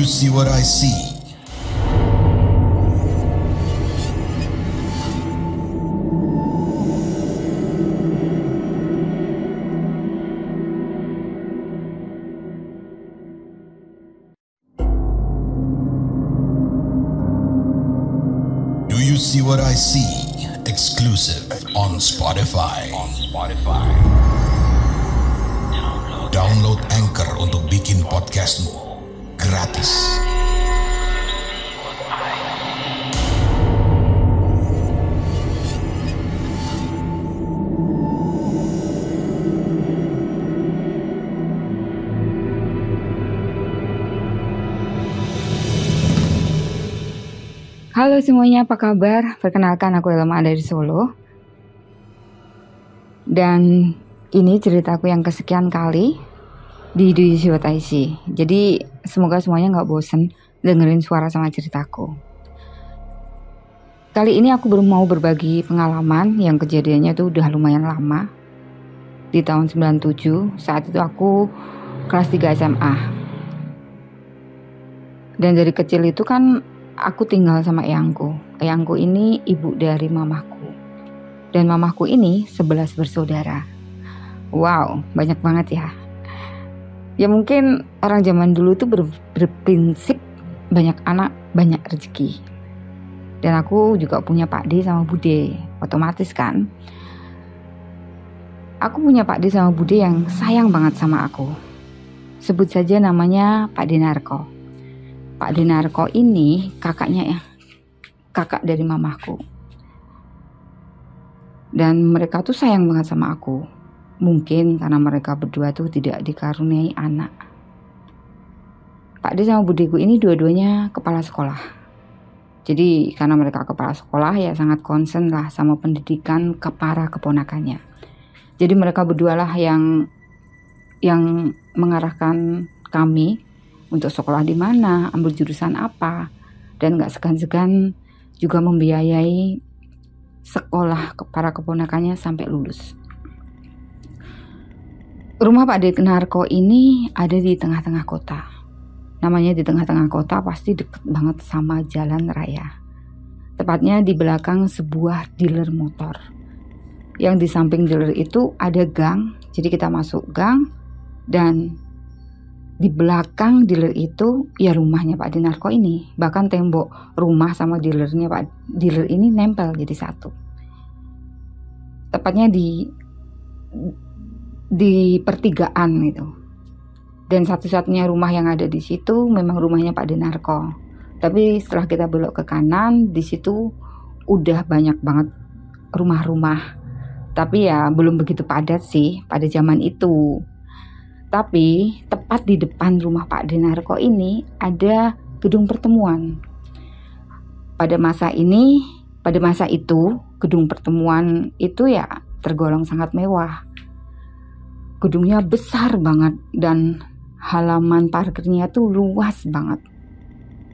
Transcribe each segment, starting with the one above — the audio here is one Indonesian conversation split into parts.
see what I see? Do you see what I see? Exclusive on Spotify. Download Anchor untuk bikin podcastmu gratis. Halo semuanya, apa kabar? Perkenalkan, aku Elma dari Solo. Dan ini ceritaku yang kesekian kali di Do You See What I See. Jadi semoga semuanya gak bosen dengerin suara sama ceritaku. Kali ini aku baru mau berbagi pengalaman yang kejadiannya tuh udah lumayan lama. Di tahun 97, saat itu aku kelas 3 SMA. Dan dari kecil itu kan aku tinggal sama eyangku. Eyangku ini ibu dari mamaku. Dan mamaku ini 11 bersaudara. Wow, banyak banget ya. Ya mungkin orang zaman dulu tuh berprinsip banyak anak, banyak rezeki. Dan aku juga punya Pak D sama Bude. Otomatis kan. Aku punya Pak D sama Bude yang sayang banget sama aku. Sebut saja namanya Pak Dinarko. Pak Dinarko ini kakak dari mamaku. Dan mereka tuh sayang banget sama aku. Mungkin karena mereka berdua tuh tidak dikaruniai anak. Pak D sama budeku ini dua-duanya kepala sekolah. Jadi karena mereka kepala sekolah ya sangat concern lah sama pendidikan ke para keponakannya. Jadi mereka berdua lah yang mengarahkan kami untuk sekolah di mana, ambil jurusan apa, dan gak segan-segan juga membiayai sekolah para keponakannya sampai lulus. Rumah Pak Dinarko ini ada di tengah-tengah kota. Namanya di tengah-tengah kota pasti deket banget sama jalan raya. Tepatnya di belakang sebuah dealer motor. Yang di samping dealer itu ada gang, jadi kita masuk gang dan di belakang dealer itu ya rumahnya Pak Dinarko ini. Bahkan tembok rumah sama dealernya Pak dealer ini nempel jadi satu. Tepatnya di pertigaan gitu. Dan satu-satunya rumah yang ada di situ memang rumahnya Pak Dinarko. Tapi setelah kita belok ke kanan, di situ udah banyak banget rumah-rumah. Tapi ya belum begitu padat sih pada zaman itu. Tapi tepat di depan rumah Pak Dinarko ini ada gedung pertemuan. Pada masa itu gedung pertemuan itu ya tergolong sangat mewah. Gedungnya besar banget dan halaman parkirnya tuh luas banget.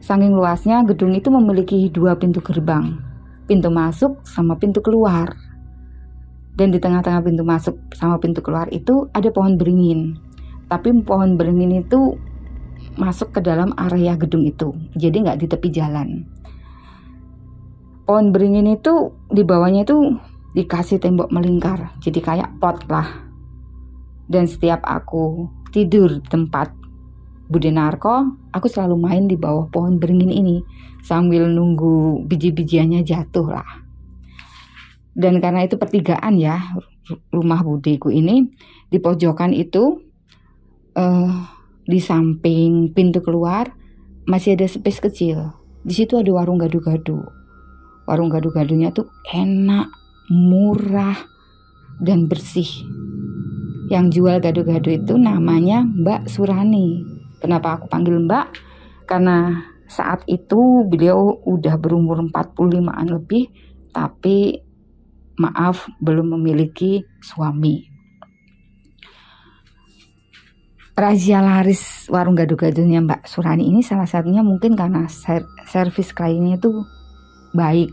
Saking luasnya gedung itu memiliki 2 pintu gerbang. Pintu masuk sama pintu keluar. Dan di tengah-tengah pintu masuk sama pintu keluar itu ada pohon beringin. Tapi pohon beringin itu masuk ke dalam area gedung itu. Jadi gak di tepi jalan. Pohon beringin itu di bawahnya itu dikasih tembok melingkar. Jadi kayak pot lah. Dan setiap aku tidur di tempat Bu Dinarko, aku selalu main di bawah pohon beringin ini. Sambil nunggu biji-bijiannya jatuh lah. Dan karena itu pertigaan ya, rumah budeku ini di pojokan itu di samping pintu keluar masih ada space kecil. Di situ ada warung gado-gado. Warung gado-gadonya tuh enak, murah, dan bersih. Yang jual gado-gado itu namanya Mbak Surani. Kenapa aku panggil Mbak? Karena saat itu beliau udah berumur 45-an lebih, tapi maaf belum memiliki suami. Razia laris warung gado-gadonya Mbak Surani ini salah satunya mungkin karena servis kliennya itu baik.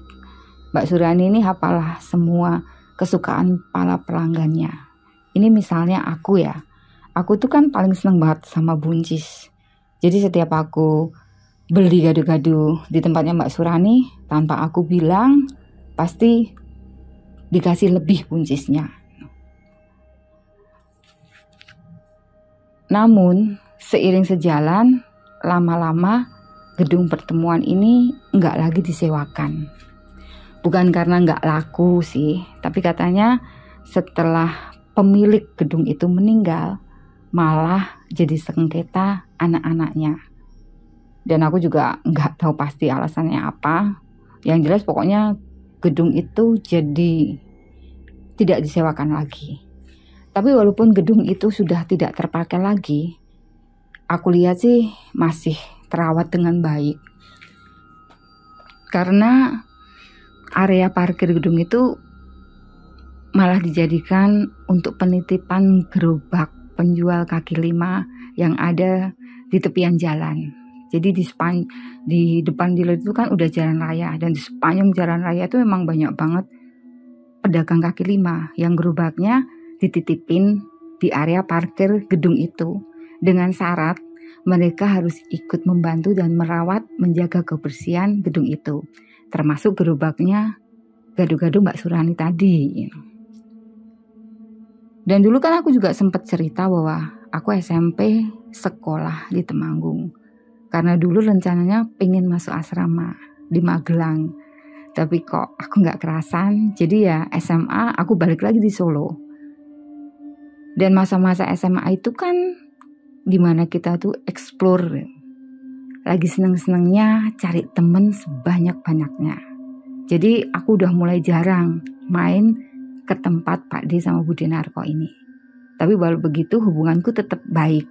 Mbak Surani ini hafalah semua kesukaan para pelanggannya. Ini misalnya aku ya. Aku tuh kan paling seneng banget sama buncis. Jadi setiap aku beli gado-gado di tempatnya Mbak Surani tanpa aku bilang, pasti dikasih lebih buncisnya. Namun seiring sejalan, lama-lama gedung pertemuan ini nggak lagi disewakan. Bukan karena nggak laku sih, tapi katanya setelah pemilik gedung itu meninggal, malah jadi sengketa anak-anaknya. Dan aku juga nggak tahu pasti alasannya apa. Yang jelas pokoknya gedung itu jadi tidak disewakan lagi. Tapi walaupun gedung itu sudah tidak terpakai lagi, aku lihat sih masih terawat dengan baik. Karena area parkir gedung itu malah dijadikan untuk penitipan gerobak penjual kaki lima yang ada di tepian jalan. Jadi di depan dealer itu kan udah jalan raya, dan di sepanjang jalan raya itu memang banyak banget pedagang kaki lima yang gerobaknya dititipin di area parkir gedung itu dengan syarat mereka harus ikut membantu dan merawat menjaga kebersihan gedung itu, termasuk gerobaknya gado-gado Mbak Surani tadi. Dan dulu kan aku juga sempat cerita bahwa aku SMP sekolah di Temanggung. Karena dulu rencananya pengen masuk asrama di Magelang. Tapi kok aku gak kerasan, jadi ya SMA aku balik lagi di Solo. Dan masa-masa SMA itu kan dimana kita tuh explore. Lagi seneng-senengnya cari temen sebanyak-banyaknya. Jadi aku udah mulai jarang main ke tempat Pak D sama Bude Narko ini. Tapi walau begitu hubunganku tetap baik.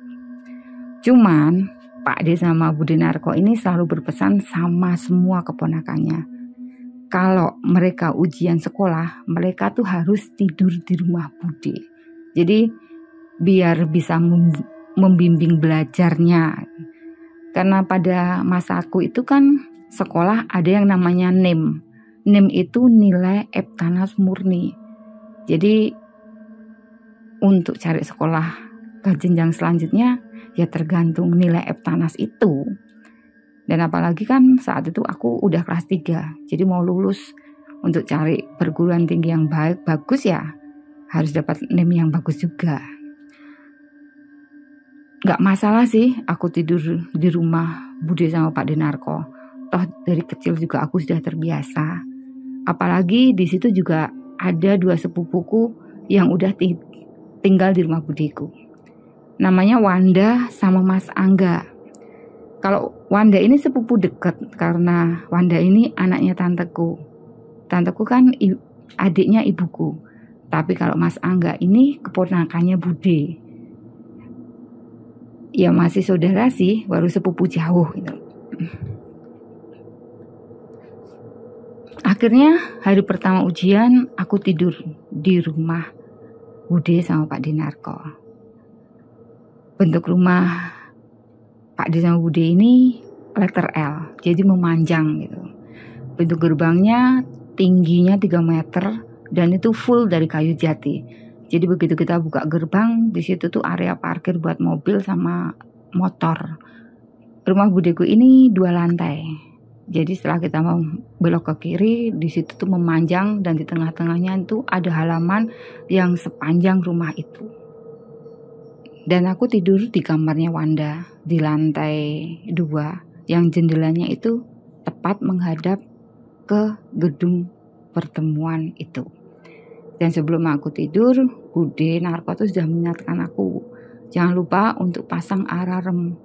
Cuman Pak D sama Bude Narko ini selalu berpesan sama semua keponakannya. Kalau mereka ujian sekolah, mereka tuh harus tidur di rumah Bude. Jadi biar bisa membimbing belajarnya. Karena pada masaku itu kan sekolah ada yang namanya NIM. NIM itu nilai Eptanas murni. Jadi untuk cari sekolah ke jenjang selanjutnya ya tergantung nilai Eptanas itu. Dan apalagi kan saat itu aku udah kelas 3. Jadi mau lulus untuk cari perguruan tinggi yang bagus ya harus dapat NIM yang bagus juga. Gak masalah sih aku tidur di rumah Bude sama Pak Denarko. Toh dari kecil juga aku sudah terbiasa. Apalagi di situ juga ada 2 sepupuku yang udah tinggal di rumah budeku. Namanya Wanda sama Mas Angga. Kalau Wanda ini sepupu dekat karena Wanda ini anaknya tanteku. Tanteku kan adiknya ibuku. Tapi kalau Mas Angga ini keponakannya Bude. Ya masih saudara sih, baru sepupu jauh gitu. Akhirnya hari pertama ujian aku tidur di rumah Bude sama Pak Denarko. Bentuk rumah Pak D sama Bude ini letter L, jadi memanjang gitu. Pintu gerbangnya tingginya 3 meter dan itu full dari kayu jati. Jadi begitu kita buka gerbang, di situ tuh area parkir buat mobil sama motor. Rumah budeku ini 2 lantai. Jadi setelah kita mau belok ke kiri, di situ tuh memanjang dan di tengah-tengahnya itu ada halaman yang sepanjang rumah itu. Dan aku tidur di kamarnya Wanda di lantai 2 yang jendelanya itu tepat menghadap ke gedung pertemuan itu. Dan sebelum aku tidur, Bude Narko tuh sudah mengingatkan aku, jangan lupa untuk pasang alarm.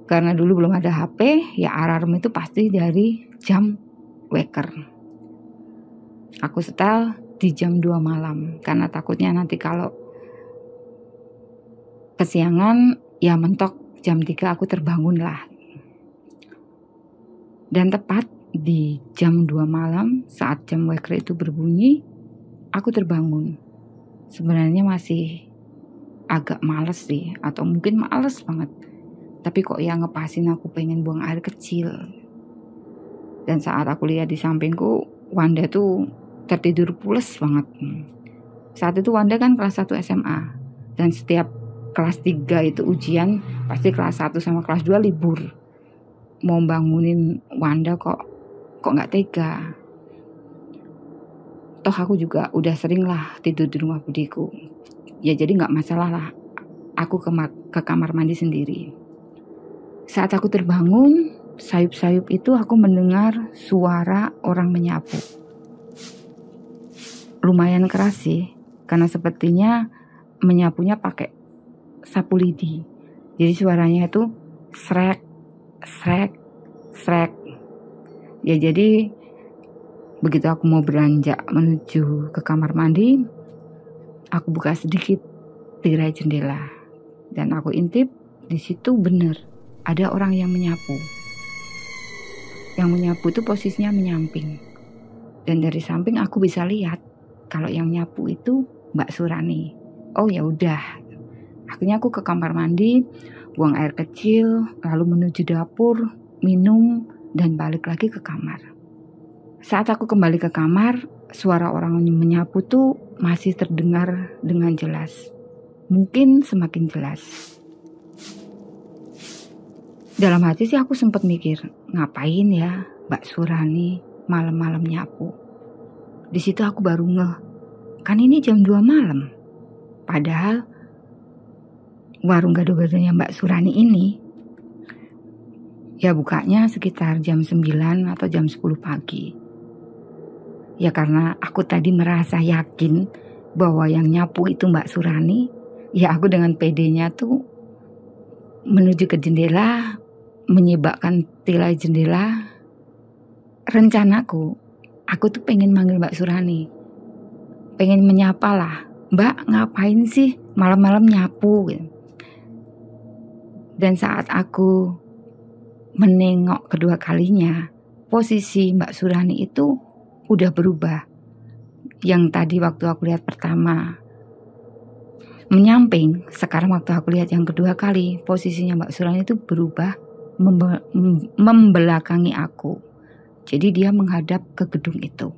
Karena dulu belum ada HP, ya alarm itu pasti dari jam waker. Aku setel di jam 2 malam karena takutnya nanti kalau kesiangan ya mentok jam 3 aku terbangun lah. Dan tepat di jam 2 malam saat jam waker itu berbunyi, aku terbangun. Sebenarnya masih agak males sih, atau mungkin males banget. Tapi kok yang ngepasin aku pengen buang air kecil. Dan saat aku lihat di sampingku, Wanda tuh tertidur pules banget. Saat itu Wanda kan kelas 1 SMA. Dan setiap kelas 3 itu ujian, pasti kelas 1 sama kelas 2 libur. mau bangunin Wanda kok nggak tega. Toh aku juga udah sering lah tidur di rumah budiku. Ya jadi nggak masalah lah. Aku ke kamar mandi sendiri. Saat aku terbangun, sayup-sayup itu aku mendengar suara orang menyapu. Lumayan keras sih, karena sepertinya menyapunya pakai sapu lidi. Jadi suaranya itu srek, srek, srek. Ya jadi begitu aku mau beranjak menuju ke kamar mandi, aku buka sedikit tirai jendela dan aku intip, di situ benar ada orang yang menyapu. Yang menyapu itu posisinya menyamping. Dan dari samping aku bisa lihat kalau yang nyapu itu Mbak Surani. Oh ya udah. Akhirnya aku ke kamar mandi, buang air kecil, lalu menuju dapur, minum dan balik lagi ke kamar. Saat aku kembali ke kamar, suara orang menyapu tuh masih terdengar dengan jelas. Mungkin semakin jelas. Dalam hati sih aku sempat mikir, ngapain ya Mbak Surani malam-malam nyapu. Di situ aku baru ngeh, kan ini jam 2 malam. Padahal warung gado-gadonya Mbak Surani ini ya bukanya sekitar jam 9 atau jam 10 pagi. Ya karena aku tadi merasa yakin bahwa yang nyapu itu Mbak Surani, ya aku dengan pedenya tuh menuju ke jendela, menyibakkan tirai jendela. Rencanaku, aku tuh pengen manggil Mbak Surani, pengen menyapa lah, Mbak ngapain sih malam-malam nyapu gitu. Dan saat aku menengok kedua kalinya, posisi Mbak Surani itu udah berubah. Yang tadi waktu aku lihat pertama menyamping, sekarang waktu aku lihat yang kedua kali, posisinya Mbak Surani itu berubah membelakangi aku. Jadi dia menghadap ke gedung itu.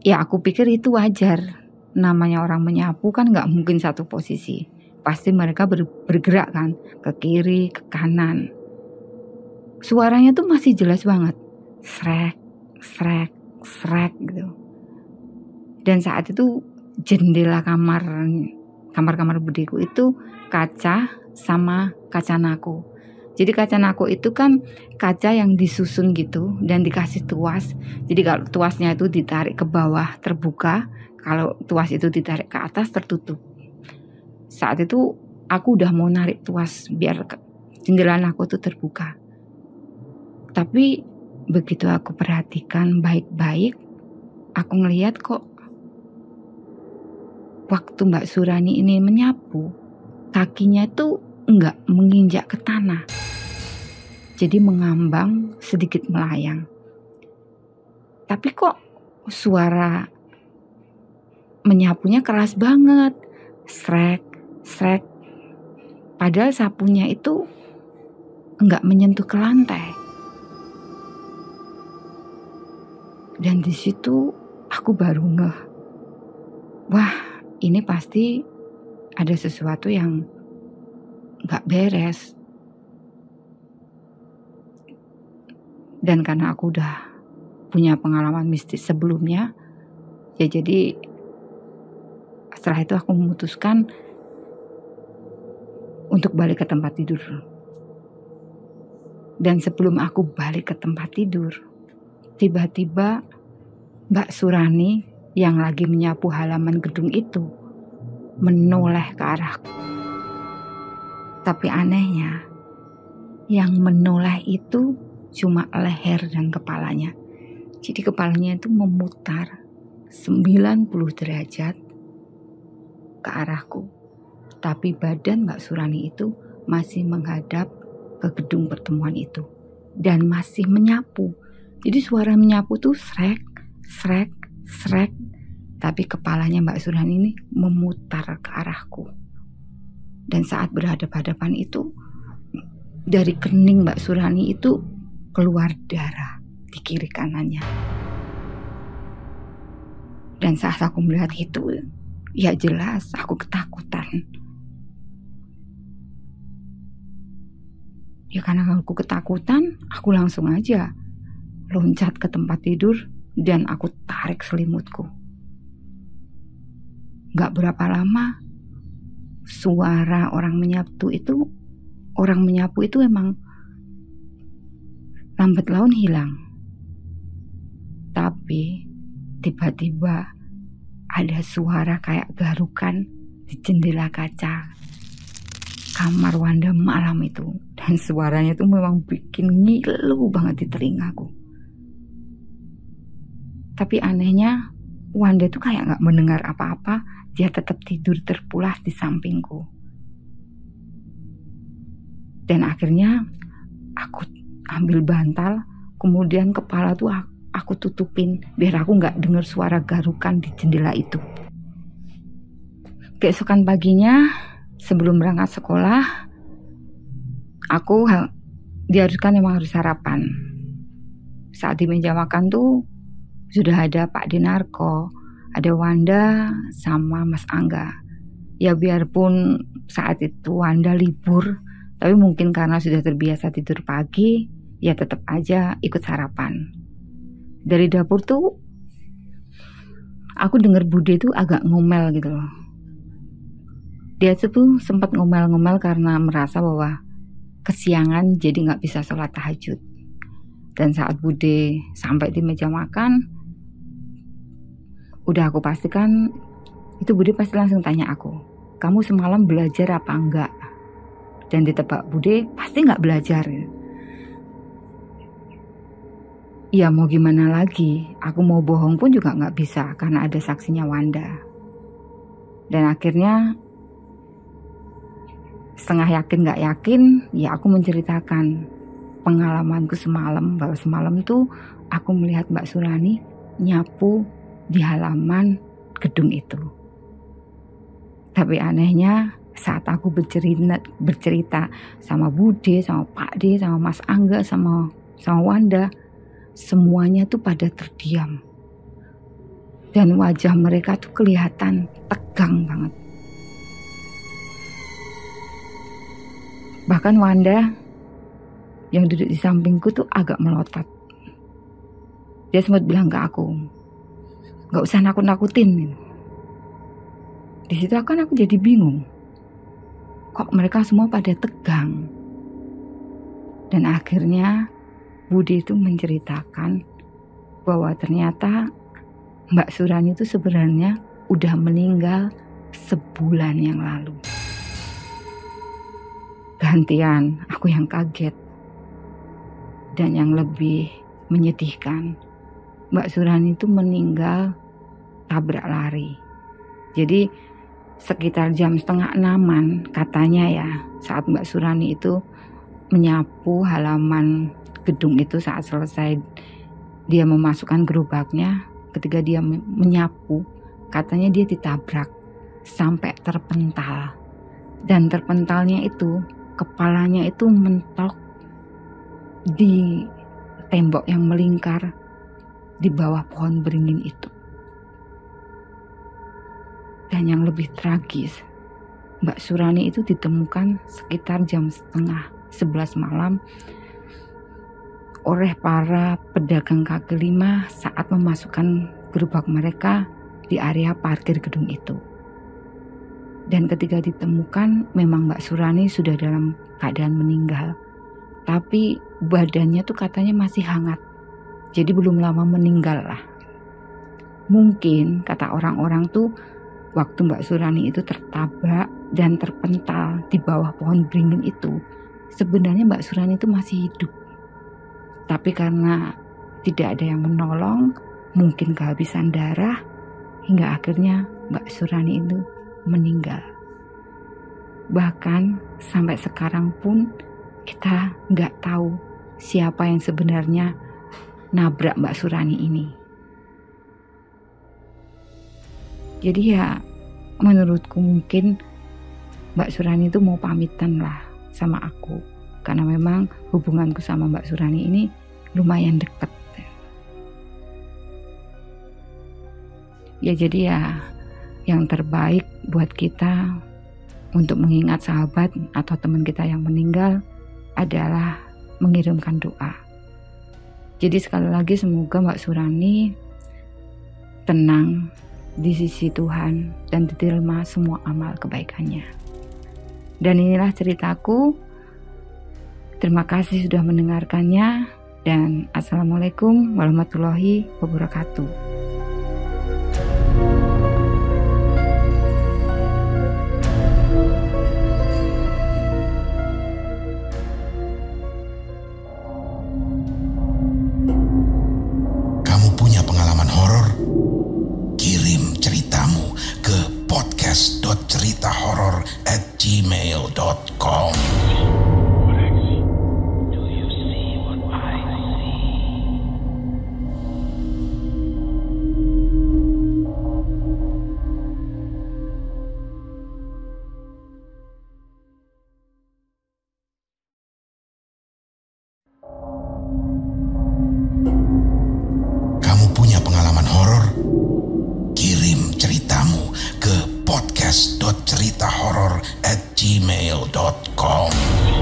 Ya aku pikir itu wajar. Namanya orang menyapu kan gak mungkin satu posisi. Pasti mereka bergerak kan, ke kiri, ke kanan. Suaranya tuh masih jelas banget. Srek, srek, srek gitu. Dan saat itu jendela kamar budiku itu kaca sama kaca naku. Jadi kaca naku itu kan kaca yang disusun gitu dan dikasih tuas. Jadi kalau tuasnya itu ditarik ke bawah terbuka, kalau tuas itu ditarik ke atas tertutup. Saat itu aku udah mau narik tuas biar jendela naku itu terbuka. Tapi begitu aku perhatikan baik-baik, aku ngelihat kok waktu Mbak Surani ini menyapu, kakinya itu enggak menginjak ke tanah. Jadi mengambang sedikit melayang. Tapi kok suara menyapunya keras banget. Srek, srek. Padahal sapunya itu enggak menyentuh ke lantai. Dan di situ aku baru ngeh. Wah, ini pasti ada sesuatu yang gak beres. Dan karena aku udah punya pengalaman mistis sebelumnya, ya jadi setelah itu aku memutuskan untuk balik ke tempat tidur. Dan sebelum aku balik ke tempat tidur, tiba-tiba Mbak Surani yang lagi menyapu halaman gedung itu menoleh ke arahku. Tapi anehnya, yang menoleh itu cuma leher dan kepalanya. Jadi kepalanya itu memutar 90 derajat ke arahku. Tapi badan Mbak Surani itu masih menghadap ke gedung pertemuan itu. Dan masih menyapu. Jadi suara menyapu tuh srek, srek, srek. Tapi kepalanya Mbak Surani ini memutar ke arahku. Dan saat berhadapan-hadapan itu, dari kening Mbak Surani itu keluar darah di kiri kanannya. Dan saat aku melihat itu, ya jelas aku ketakutan. Ya karena aku ketakutan, aku langsung aja loncat ke tempat tidur dan aku tarik selimutku. Gak berapa lama, suara orang menyapu itu emang lambat laun hilang. Tapi tiba-tiba ada suara kayak garukan di jendela kaca kamar Wanda malam itu, dan suaranya itu memang bikin ngilu banget di telingaku. Tapi anehnya Wanda tuh kayak gak mendengar apa-apa, dia tetap tidur terpulas di sampingku. Dan akhirnya aku ambil bantal, kemudian kepala tuh aku tutupin biar aku gak dengar suara garukan di jendela itu. Keesokan paginya sebelum berangkat sekolah, aku diharuskan memang harus sarapan. Saat di meja makan tuh sudah ada Pak Dinarko, ada Wanda sama Mas Angga. Ya biarpun saat itu Wanda libur, tapi mungkin karena sudah terbiasa tidur pagi, ya tetap aja ikut sarapan. Dari dapur tuh aku dengar Bude tuh agak ngomel gitu loh. Dia tuh sempat ngomel-ngomel karena merasa bahwa kesiangan jadi gak bisa sholat tahajud. Dan saat Bude sampai di meja makan, udah aku pastikan itu Bude pasti langsung tanya aku, kamu semalam belajar apa enggak? Dan ditebak Bude pasti gak belajar. Ya mau gimana lagi, aku mau bohong pun juga gak bisa karena ada saksinya Wanda. Dan akhirnya setengah yakin gak yakin, ya aku menceritakan pengalamanku semalam, bahwa semalam tuh aku melihat Mbak Surani nyapu di halaman gedung itu. Tapi anehnya saat aku bercerita sama Bude, sama Pak D, sama Mas Angga, sama Wanda, semuanya tuh pada terdiam. Dan wajah mereka tuh kelihatan tegang banget. Bahkan Wanda yang duduk di sampingku tuh agak melotot. Dia sempat bilang ke aku, gak usah nakut-nakutin. Di situ kan aku jadi bingung. Kok mereka semua pada tegang? Dan akhirnya Budi itu menceritakan bahwa ternyata Mbak Surani itu sebenarnya udah meninggal sebulan yang lalu. Gantian aku yang kaget. Dan yang lebih menyedihkan, Mbak Surani itu meninggal tabrak lari. Jadi sekitar jam 5:30 katanya ya, saat Mbak Surani itu menyapu halaman gedung itu, saat selesai dia memasukkan gerobaknya, ketika dia menyapu katanya dia ditabrak sampai terpental. Dan terpentalnya itu kepalanya itu mentok di tembok yang melingkar di bawah pohon beringin itu. Dan yang lebih tragis, Mbak Surani itu ditemukan sekitar jam 10:30 malam oleh para pedagang kaki lima saat memasukkan gerobak mereka di area parkir gedung itu. Dan ketika ditemukan, memang Mbak Surani sudah dalam keadaan meninggal. Tapi badannya tuh katanya masih hangat. Jadi belum lama meninggal lah. Mungkin kata orang-orang tuh waktu Mbak Surani itu tertabrak dan terpental di bawah pohon beringin itu, sebenarnya Mbak Surani itu masih hidup. Tapi karena tidak ada yang menolong, mungkin kehabisan darah, hingga akhirnya Mbak Surani itu meninggal. Bahkan sampai sekarang pun kita nggak tahu siapa yang sebenarnya nabrak Mbak Surani ini. Jadi ya menurutku mungkin Mbak Surani itu mau pamitan lah sama aku, karena memang hubunganku sama Mbak Surani ini lumayan dekat. Ya jadi ya yang terbaik buat kita untuk mengingat sahabat atau teman kita yang meninggal, adalah mengirimkan doa. Jadi sekali lagi semoga Mbak Surani tenang di sisi Tuhan dan diterima semua amal kebaikannya. Dan inilah ceritaku. Terima kasih sudah mendengarkannya dan Assalamualaikum warahmatullahi wabarakatuh. podcast.ceritahoror@gmail.com. Kamu punya pengalaman horor? Kirim ceritamu ke podcast.ceritahoror@gmail.com.